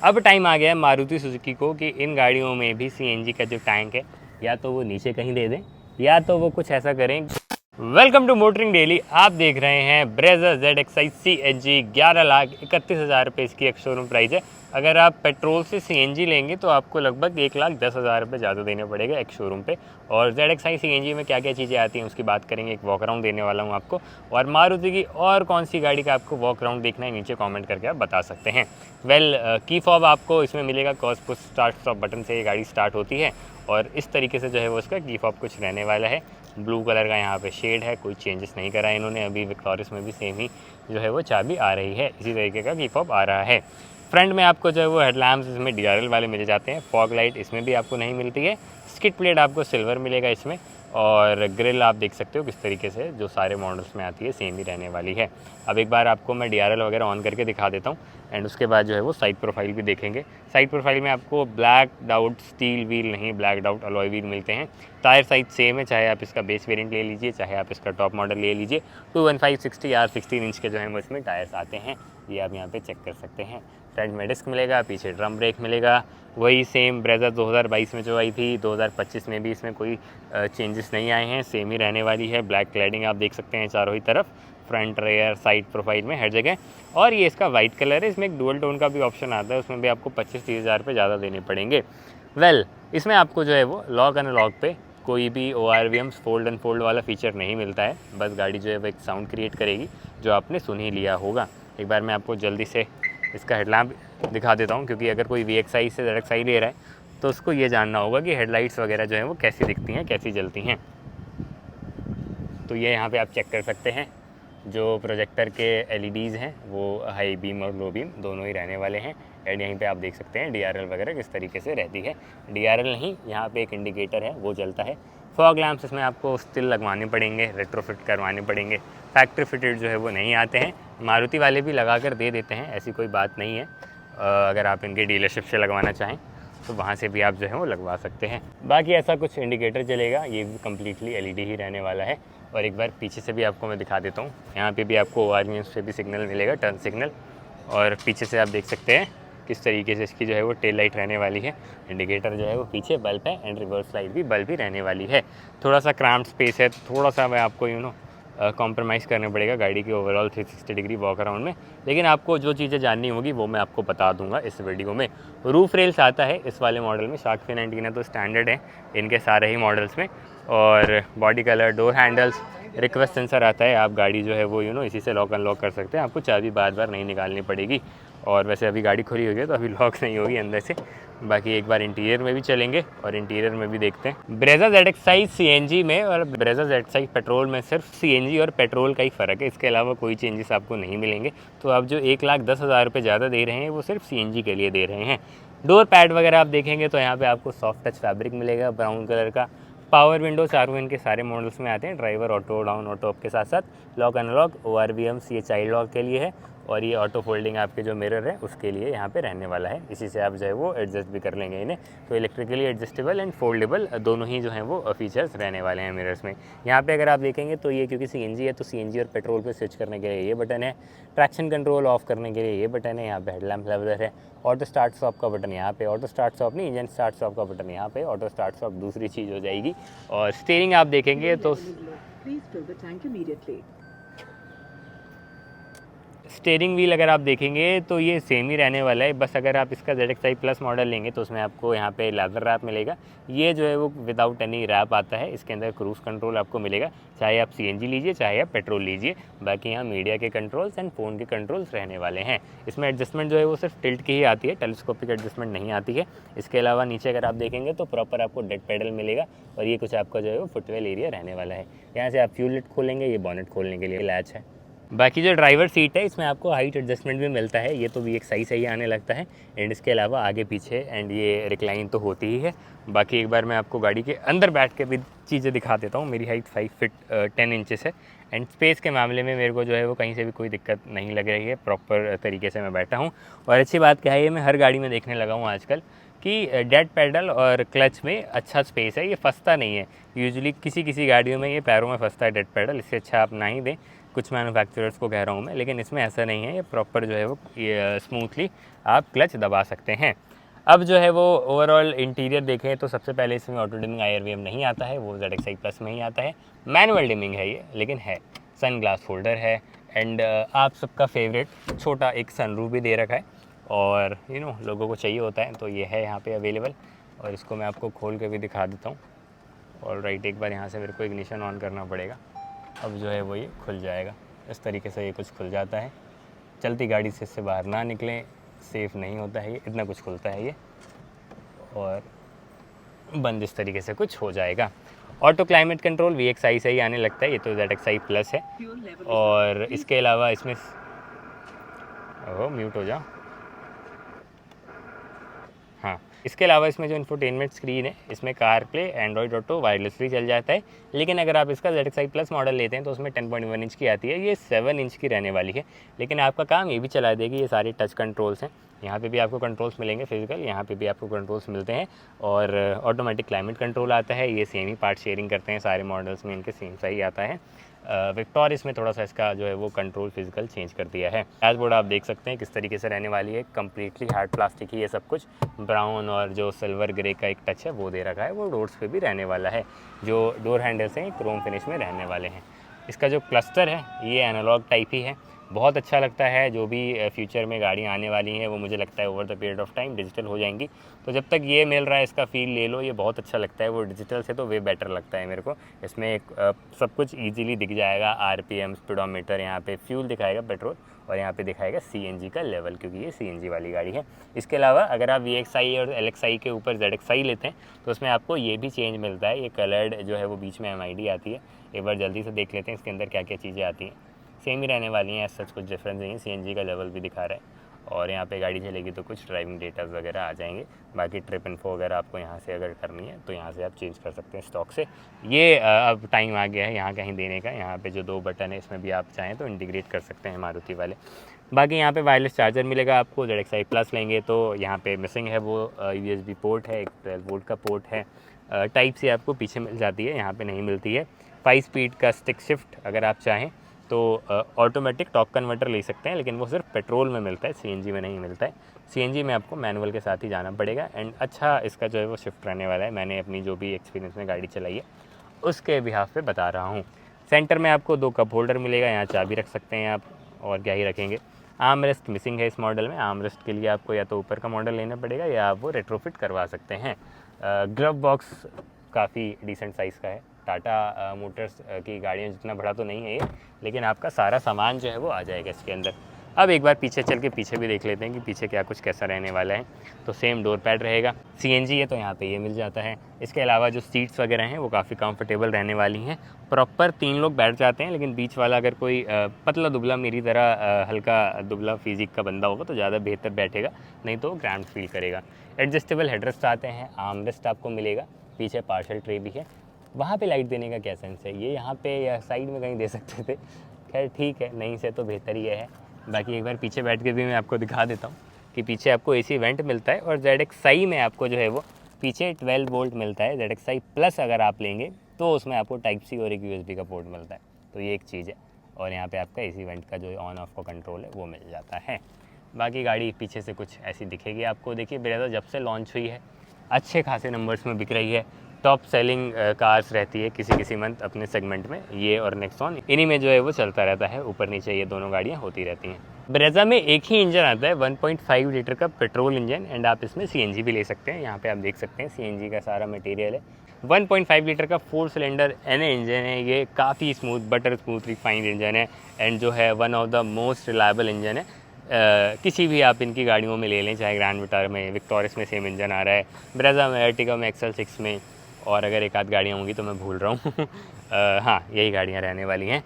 अब टाइम आ गया है मारुति सुजुकी को कि इन गाड़ियों में भी सीएनजी का जो टैंक है या तो वो नीचे कहीं दे दें या तो वो कुछ ऐसा करें। Welcome to Motoring Daily. आप देख रहे हैं ब्रेजा ZXi CNG 11,31,000 रुपये इसकी एक शोरूम प्राइस है। अगर आप पेट्रोल से सीएनजी लेंगे तो आपको लगभग 1,10,000 रुपये ज़्यादा देने पड़ेगा एक शोरूम पे। और ZXi CNG में क्या क्या चीज़ें आती हैं उसकी बात करेंगे, एक वॉक अराउंड देने वाला हूँ आपको। और मारुति की और कौन सी गाड़ी का आपको वॉक अराउंड देखना है नीचे कॉमेंट करके आप बता सकते हैं। की फॉब आपको इसमें मिलेगा, cause push start stop button से ये गाड़ी स्टार्ट होती है और इस तरीके से जो है वो उसका की फॉब कुछ रहने वाला है। ब्लू कलर का यहाँ पे शेड है, कोई चेंजेस नहीं करा है इन्होंने। अभी विक्टोरियस में भी सेम ही जो है वो चाबी आ रही है, इसी तरीके का की फॉब आ रहा है। फ्रंट में आपको जो है वो हेडलैम्प्स इसमें DRL वाले मिल जाते हैं। फॉग लाइट इसमें भी आपको नहीं मिलती है। स्किड प्लेट आपको सिल्वर मिलेगा इसमें। और ग्रिल आप देख सकते हो किस तरीके से जो सारे मॉडल्स में आती है सेम ही रहने वाली है। अब एक बार आपको मैं DRL वगैरह ऑन करके दिखा देता हूँ एंड उसके बाद जो है वो साइड प्रोफाइल भी देखेंगे। साइड प्रोफाइल में आपको ब्लैक आउट स्टील व्हील नहीं, ब्लैक आउट अलॉय व्हील मिलते हैं। टायर साइज सेम है, चाहे आप इसका बेस वेरिएंट ले लीजिए चाहे आप इसका टॉप मॉडल ले लीजिए। 215/60 R 16 इंच के जो है वो इसमें टायर्स आते हैं, ये आप यहाँ पे चेक कर सकते हैं। फ्रंट में डिस्क मिलेगा, पीछे ड्रम ब्रेक मिलेगा, वही सेम ब्रेजा 2022 में जो आई थी 2025 में भी इसमें कोई चेंजेस नहीं आए हैं, सेम ही रहने वाली है। ब्लैक क्लैडिंग आप देख सकते हैं चारों ही तरफ, फ्रंट रेयर साइड प्रोफाइल में हर जगह। और ये इसका वाइट कलर है, इसमें एक डुअल टोन का भी ऑप्शन आता है, उसमें भी आपको 25-30 हज़ार रुपये ज़्यादा देने पड़ेंगे। इसमें आपको जो है वो लॉक एंड लॉक पे कोई भी ORVMs फोल्ड एंड फोल्ड वाला फीचर नहीं मिलता है। बस गाड़ी जो है वो एक साउंड क्रिएट करेगी जो आपने सुन ही लिया होगा। एक बार मैं आपको जल्दी से इसका हेडलैम्प दिखा देता हूँ, क्योंकि अगर कोई VXi से ZXi ले रहा है तो उसको ये जानना होगा कि हेडलाइट्स वगैरह जो है वो कैसी दिखती हैं, कैसी जलती हैं। तो ये यहाँ पे आप चेक कर सकते हैं, जो प्रोजेक्टर के LEDs हैं वो हाई बीम और लो बीम दोनों ही रहने वाले हैं। एंड यहीं पे आप देख सकते हैं DRL वगैरह किस तरीके से रहती है। DRL नहीं, यहाँ पे एक इंडिकेटर है वो जलता है। फॉग लैम्प्स इसमें आपको स्टिल लगवाने पड़ेंगे, रेट्रोफिट करवाने पड़ेंगे। फैक्ट्री फिटेड जो है वो नहीं आते हैं, मारुति वाले भी लगा कर दे देते हैं, ऐसी कोई बात नहीं है। अगर आप इनके डीलरशिप से लगवाना चाहें तो वहाँ से भी आप जो है वो लगवा सकते हैं। बाकी ऐसा कुछ इंडिकेटर चलेगा, ये भी कम्प्लीटली LED ही रहने वाला है। और एक बार पीछे से भी आपको मैं दिखा देता हूँ, यहाँ पे भी आपको ORVM से भी सिग्नल मिलेगा, टर्न सिग्नल। और पीछे से आप देख सकते हैं किस तरीके से इसकी जो है वो टेल लाइट रहने वाली है। इंडिकेटर जो है वो पीछे बल्ब है एंड रिवर्स लाइट भी बल्ब ही रहने वाली है। थोड़ा सा क्रैम्प्ड स्पेस है, थोड़ा सा मैं आपको कॉम्प्रोमाइज़ करना पड़ेगा गाड़ी की ओवरऑल 360 डिग्री वॉक अराउंड में। लेकिन आपको जो चीज़ें जाननी होगी वो मैं आपको बता दूंगा इस वीडियो में। रूफ रेल्स आता है इस वाले मॉडल में, शार्क फिन एंटीना तो स्टैंडर्ड है इनके सारे ही मॉडल्स में। और body colour, door handles, request sensor आता है। आप गाड़ी जो है वो इसी से लॉक अनलॉक कर सकते हैं, आपको चाबी बार बार नहीं निकालनी पड़ेगी। और वैसे अभी गाड़ी खुली हुई है तो अभी लॉक नहीं होगी अंदर से। बाकी एक बार इंटीरियर में भी चलेंगे और इंटीरियर में भी देखते हैं। ब्रेजा ZXi CNG में और ब्रेजा ZXi पेट्रोल में सिर्फ CNG और पेट्रोल का ही फ़र्क है, इसके अलावा कोई चेंजेस आपको नहीं मिलेंगे। तो आप जो 1,10,000 रुपये ज़्यादा दे रहे हैं वो सिर्फ CNG के लिए दे रहे हैं। डोर पैड वगैरह आप देखेंगे तो यहाँ पे आपको सॉफ्ट टच फैब्रिक मिलेगा ब्राउन कलर का। पावर विंडो चारों इनके सारे मॉडल्स में आते हैं, driver auto, down auto up के साथ साथ लॉक अनलॉक। ORVMs ये चाइल्ड लॉक के लिए है और ये ऑटो फोल्डिंग आपके जो मिरर है उसके लिए यहाँ पे रहने वाला है। इसी से आप जो है वो एडजस्ट भी कर लेंगे इन्हें। तो इलेक्ट्रिकली एडजस्टेबल एंड फोल्डेबल दोनों ही जो हैं वो फीचर्स रहने वाले हैं मिरर्स में। यहाँ पे अगर आप देखेंगे तो ये क्योंकि CNG है तो CNG और पेट्रोल पे स्विच करने के लिए ये बटन है, ट्रैक्शन कंट्रोल ऑफ करने के लिए ये बटन है, यहाँ पे हेडलैम्प लेवलर है, ऑटो स्टार्ट स्टॉप का बटन यहाँ पे, ऑटो स्टार्ट स्टॉप नहीं इंजन स्टार्ट स्टॉप का बटन यहाँ पे, ऑटो स्टार्ट स्टॉप दूसरी चीज़ हो जाएगी। और स्टीयरिंग आप देखेंगे तो स्टीयरिंग व्हील अगर आप देखेंगे तो ये सेम ही रहने वाला है। बस अगर आप इसका ZXi प्लस मॉडल लेंगे तो उसमें आपको यहाँ पे लेदर रैप मिलेगा। ये जो है वो विदाउट एनी रैप आता है, इसके अंदर क्रूज़ कंट्रोल आपको मिलेगा, चाहे आप CNG लीजिए चाहे आप पेट्रोल लीजिए। बाकी यहाँ मीडिया के कंट्रोल्स एंड फ़ोन के कंट्रोल्स रहने वाले हैं। इसमें एडजस्टमेंट जो है वो सिर्फ टिल्ट की ही आती है, टेलीस्कोपिक एडजस्टमेंट नहीं आती है। इसके अलावा नीचे अगर आप देखेंगे तो प्रॉपर आपको डेड पेडल मिलेगा और ये कुछ आपका जो है वो फुटवेल एरिया रहने वाला है। यहाँ से आप फ्यूल लिट खोलेंगे, ये बॉनेट खोलने के लिए लैच है। बाकी जो ड्राइवर सीट है इसमें आपको हाइट एडजस्टमेंट भी मिलता है, ये तो VXi से ही आने लगता है। एंड इसके अलावा आगे पीछे एंड ये रिक्लाइन तो होती ही है। बाकी एक बार मैं आपको गाड़ी के अंदर बैठ के भी चीज़ें दिखा देता हूँ। मेरी हाइट 5 फीट 10 इंचेस है एंड स्पेस के मामले में मेरे को जो है वो कहीं से भी कोई दिक्कत नहीं लग रही है, प्रॉपर तरीके से मैं बैठा हूँ। और अच्छी बात क्या है, ये मैं हर गाड़ी में देखने लगा हूँ आजकल कि डेड पेडल और क्लच में अच्छा स्पेस है, ये फंसता नहीं है। यूजुअली किसी गाड़ियों में ये पैरों में फंसता है डेड पेडल, इससे अच्छा आप ना ही दें। कुछ मैन्युफैक्चरर्स को कह रहा हूँ मैं, लेकिन इसमें ऐसा नहीं है। ये प्रॉपर जो है वो ये स्मूथली आप क्लच दबा सकते हैं। अब जो है वो ओवरऑल इंटीरियर देखें तो सबसे पहले इसमें ऑटो डिमिंग IRVM नहीं आता है, वो ZXi प्लस में ही आता है। मैनुअल डिमिंग है ये, लेकिन है। सन ग्लास होल्डर है एंड आप सबका फेवरेट छोटा एक सनरूफ भी दे रखा है, और लोगों को चाहिए होता है तो ये है यहाँ पे अवेलेबल। और इसको मैं आपको खोल के भी दिखा देता हूँ। ऑलराइट, एक बार यहाँ से मेरे को इग्निशन ऑन करना पड़ेगा। अब जो है वो ये खुल जाएगा। इस तरीके से ये कुछ खुल जाता है। चलती गाड़ी से इससे बाहर ना निकलें, सेफ़ नहीं होता है ये, इतना कुछ खुलता है ये, और बंद इस तरीके से कुछ हो जाएगा। ऑटो क्लाइमेट कंट्रोल VXi से ही आने लगता है, ये तो ZXi प्लस है। और इसके अलावा इसमें म्यूट हो जाओ। हाँ, इसके अलावा इसमें जो इंफोटेनमेंट स्क्रीन है, इसमें car play, Android auto wirelessly चल जाता है। लेकिन अगर आप इसका ZXi प्लस मॉडल लेते हैं तो उसमें 10.1 इंच की आती है, ये 7 इंच की रहने वाली है। लेकिन आपका काम ये भी चला देगी, ये सारे टच कंट्रोल्स हैं। यहाँ पे भी आपको कंट्रोल्स मिलेंगे फिजिकल, यहाँ पे भी आपको कंट्रोल्स मिलते हैं। और ऑटोमेटिक क्लाइमेट कंट्रोल आता है, ये सेम ही पार्ट शेयरिंग करते हैं सारे मॉडल्स में, इनके सेम सा ही आता है। विक्टोरिस में थोड़ा सा इसका जो है वो कंट्रोल फिजिकल चेंज कर दिया है। डैशबोर्ड आप देख सकते हैं किस तरीके से रहने वाली है, कम्प्लीटली हार्ड प्लास्टिक ही है सब कुछ। ब्राउन और जो सिल्वर ग्रे का एक टच है वो दे रखा है, वो डोर्स पे भी रहने वाला है। जो डोर हैंडल्स हैं क्रोम फिनिश में रहने वाले हैं। इसका जो क्लस्टर है ये एनालॉग टाइप ही है, बहुत अच्छा लगता है। जो भी फ्यूचर में गाड़ियाँ आने वाली हैं वो मुझे लगता है over the period of time digital हो जाएंगी। तो जब तक ये मिल रहा है इसका फील ले लो, ये बहुत अच्छा लगता है। वो डिजिटल से तो वे बेटर लगता है मेरे को। इसमें सब कुछ ईजिली दिख जाएगा, RPM, स्पीडोमीटर, यहाँ पे फ्यूल दिखाएगा पेट्रोल, और यहाँ पे दिखाएगा CNG का लेवल, क्योंकि ये CNG वाली गाड़ी है। इसके अलावा अगर आप VXi और LXi के ऊपर ZXi लेते हैं तो उसमें आपको ये भी चेंज मिलता है। ये कलर्ड जो है वो बीच में MID आती है। एक बार जल्दी से देख लेते हैं इसके अंदर क्या क्या चीज़ें आती हैं। सेम ही रहने वाली हैं, ऐसा कुछ डिफरेंस नहीं है। CNG का लेवल भी दिखा रहा है, और यहाँ पे गाड़ी चलेगी तो कुछ ड्राइविंग डेटाज वगैरह आ जाएंगे। बाकी ट्रिप इन्फो वगैरह आपको यहाँ से अगर करनी है तो यहाँ से आप चेंज कर सकते हैं स्टॉक से। ये अब टाइम आ गया है यहाँ कहीं देने का। यहाँ पे जो 2 बटन है इसमें भी आप चाहें तो इंटीग्रेट कर सकते हैं मारुति वाले। बाकी यहाँ पे वायरलेस चार्जर मिलेगा आपको। ZXi प्लस लेंगे तो यहाँ पे मिसिंग है वो USB पोर्ट है, एक 12 वोल्ट का पोर्ट है। टाइप सी आपको पीछे मिल जाती है, यहाँ पे नहीं मिलती है। 5 स्पीड का स्टिक शिफ्ट अगर आप चाहें तो ऑटोमेटिक टॉर्क कन्वर्टर ले सकते हैं, लेकिन वो सिर्फ पेट्रोल में मिलता है, CNG में नहीं मिलता है। CNG में आपको मैनुअल के साथ ही जाना पड़ेगा। एंड अच्छा इसका जो है वो शिफ्ट रहने वाला है। मैंने अपनी जो भी एक्सपीरियंस में गाड़ी चलाई है उसके बिहाफ पे बता रहा हूँ। सेंटर में आपको 2 कप होल्डर मिलेगा, यहाँ चाबी रख सकते हैं आप, और क्या ही रखेंगे। आर्म रेस्ट मिसिंग है इस मॉडल में। आर्म रेस्ट के लिए आपको या तो ऊपर का मॉडल लेना पड़ेगा या आप वो रेट्रोफिट करवा सकते हैं। ग्लव बॉक्स काफ़ी डिसेंट साइज़ का है। टाटा मोटर्स की गाड़ियाँ जितना बड़ा तो नहीं है ये, लेकिन आपका सारा सामान जो है वो आ जाएगा इसके अंदर। अब एक बार पीछे चल के पीछे भी देख लेते हैं कि पीछे क्या कुछ कैसा रहने वाला है। तो सेम डोर पैड रहेगा। CNG है तो यहाँ पे ये मिल जाता है। इसके अलावा जो सीट्स वगैरह हैं वो काफ़ी कंफर्टेबल रहने वाली हैं। प्रॉपर 3 लोग बैठ जाते हैं, लेकिन बीच वाला अगर कोई पतला दुबला मेरी तरह हल्का दुबला फिजिक का बंदा होगा तो ज़्यादा बेहतर बैठेगा, नहीं तो ग्रैंड फील करेगा। एडजस्टेबल हेडरेस्ट आते हैं, आर्म रेस्ट आपको मिलेगा, पीछे पार्शल ट्रे भी है। वहाँ पे लाइट देने का क्या सेंस है, ये यहाँ पे या साइड में कहीं दे सकते थे। खैर ठीक है, नहीं से तो बेहतर ही है। बाकी एक बार पीछे बैठ के भी मैं आपको दिखा देता हूँ कि पीछे आपको AC वेंट मिलता है, और ZXi में आपको जो है वो पीछे 12 वोल्ट मिलता है। ZXi प्लस अगर आप लेंगे तो उसमें आपको टाइप C और एक USB का पोर्ट मिलता है, तो ये एक चीज़ है। और यहाँ पे आपका AC वेंट का जो ऑन ऑफ का कंट्रोल है वो मिल जाता है। बाकी गाड़ी पीछे से कुछ ऐसी दिखेगी आपको। देखिए ब्रेजा जब से लॉन्च हुई है अच्छे खासे नंबर्स में बिक रही है। टॉप सेलिंग कार्स रहती है किसी मंथ अपने सेगमेंट में, ये और नेक्सॉन, इन्हीं में जो है वो चलता रहता है। ऊपर नीचे ये दोनों गाड़ियाँ होती रहती हैं। ब्रेजा में एक ही इंजन आता है, 1.5 लीटर का पेट्रोल इंजन, एंड आप इसमें CNG भी ले सकते हैं। यहाँ पे आप देख सकते हैं CNG का सारा मटेरियल है। 1.5 लीटर का 4 सिलेंडर NA इंजन है। ये काफ़ी smooth, butter smooth refined engine है, एंड जो है one of the most reliable engine है। किसी भी आप इनकी गाड़ियों में ले लें, चाहे ग्रैंड विटारा में, विक्टोरिस में सेम इंजन आ रहा है, ब्रेजा में, अर्टिगा में, XL6 में, और अगर एक आध गाड़ियाँ होंगी तो मैं भूल रहा हूँ। हाँ, यही गाड़ियाँ रहने वाली हैं।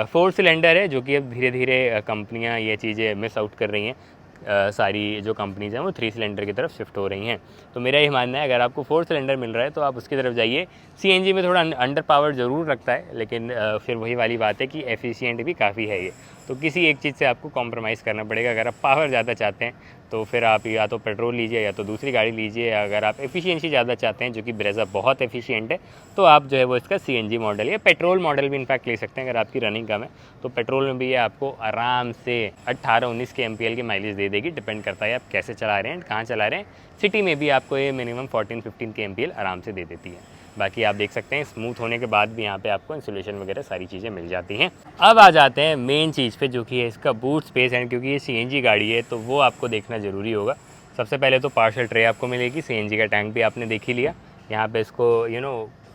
4 सिलेंडर है, जो कि अब धीरे धीरे कंपनियाँ ये चीज़ें मिस आउट कर रही हैं। सारी जो कंपनीज हैं वो 3 सिलेंडर की तरफ शिफ्ट हो रही हैं। तो मेरा ये मानना है अगर आपको 4 सिलेंडर मिल रहा है तो आप उसकी तरफ जाइए। CNG में थोड़ा अंडर पावर ज़रूर रखता है, लेकिन फिर वही वाली बात है कि एफिशिएंट भी काफ़ी है ये। तो किसी एक चीज़ से आपको कॉम्प्रोमाइज़ करना पड़ेगा। अगर आप पावर ज़्यादा चाहते हैं तो फिर आप या तो पेट्रोल लीजिए या तो दूसरी गाड़ी लीजिए। अगर आप एफिशिएंसी ज़्यादा चाहते हैं, जो कि ब्रेज़ा बहुत एफिशिएंट है, तो आप जो है वो इसका सीएनजी मॉडल या पेट्रोल मॉडल भी इनफैक्ट ले सकते हैं। अगर आपकी रनिंग कम है तो पेट्रोल में भी ये आपको आराम से 18-19 के एमपीएल की माइलेज दे देगी। डिपेंड करता है आप कैसे चला रहे हैं, कहाँ चला रहे हैं। सिटी में भी आपको ये मिनिमम 14-15 के एमपीएल आराम से दे देती है। बाकी आप देख सकते हैं स्मूथ होने के बाद भी यहाँ पे आपको इंसुलेशन वगैरह सारी चीज़ें मिल जाती हैं। अब आ जाते हैं मेन चीज़ पे, जो कि है इसका बूट स्पेस। एंड क्योंकि ये सीएनजी गाड़ी है तो वो आपको देखना ज़रूरी होगा। सबसे पहले तो पार्सल ट्रे आपको मिलेगी। सीएनजी का टैंक भी आपने देख ही लिया। यहाँ पे इसको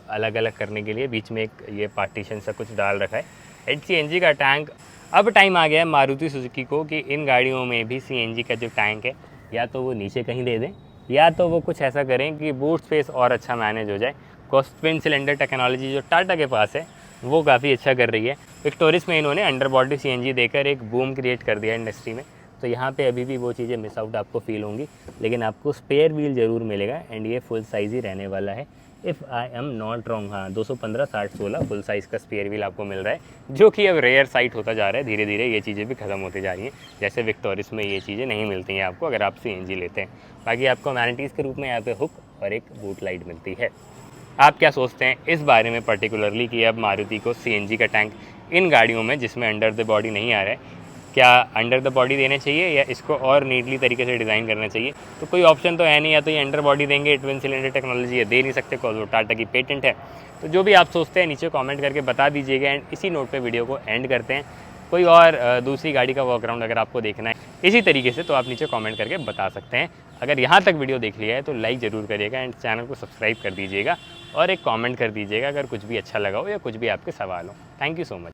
अलग अलग करने के लिए बीच में एक ये पार्टीशन सा कुछ डाल रखा है। एंड सीएनजी का टैंक, अब टाइम आ गया है मारुति सुजुकी को कि इन गाड़ियों में भी सीएनजी का जो टैंक है या तो वो नीचे कहीं दे दें, या तो वो कुछ ऐसा करें कि बूट स्पेस और अच्छा मैनेज हो जाए। ट्विन सिलेंडर टेक्नोलॉजी जो टाटा के पास है वो काफ़ी अच्छा कर रही है। विक्टोरिस में इन्होंने अंडर बॉडी सीएनजी देकर एक बूम क्रिएट कर दिया इंडस्ट्री में। तो यहाँ पे अभी भी वो चीज़ें मिस आउट आपको फील होंगी, लेकिन आपको स्पेयर व्हील ज़रूर मिलेगा। एंड ये फुल साइज़ ही रहने वाला है, if I am not wrong. हाँ, 215/60/16 फुल साइज़ का स्पेयर व्हील आपको मिल रहा है, जो कि अब रेयर साइट होता जा रहा है। धीरे धीरे ये चीज़ें भी ख़त्म होती जा रही हैं। जैसे विक्टोरिस में ये चीज़ें नहीं मिलती हैं आपको अगर आप सीएनजी लेते हैं। बाकी आपको अमेनिटीज़ के रूप में यहाँ पे हुक और एक बूट लाइट मिलती है। आप क्या सोचते हैं इस बारे में पर्टिकुलरली कि अब मारुति को सीएनजी का टैंक इन गाड़ियों में जिसमें अंडर द बॉडी नहीं आ रहा है, क्या अंडर द बॉडी देने चाहिए या इसको और नीटली तरीके से डिज़ाइन करना चाहिए? तो कोई ऑप्शन तो है नहीं, या तो ये अंडर बॉडी देंगे, ट्विन सिलेंडर टेक्नोलॉजी ये दे नहीं सकते बिकॉज वो टाटा की पेटेंट है। तो जो भी आप सोचते हैं नीचे कमेंट करके बता दीजिएगा। एंड इसी नोट पे वीडियो को एंड करते हैं। कोई और दूसरी गाड़ी का वर्कअराउंड अगर आपको देखना है इसी तरीके से तो आप नीचे कमेंट करके बता सकते हैं। अगर यहाँ तक वीडियो देख लिया है तो लाइक ज़रूर करिएगा एंड चैनल को सब्सक्राइब कर दीजिएगा और एक कमेंट कर दीजिएगा अगर कुछ भी अच्छा लगा हो या कुछ भी आपके सवाल हो। Thank you so much.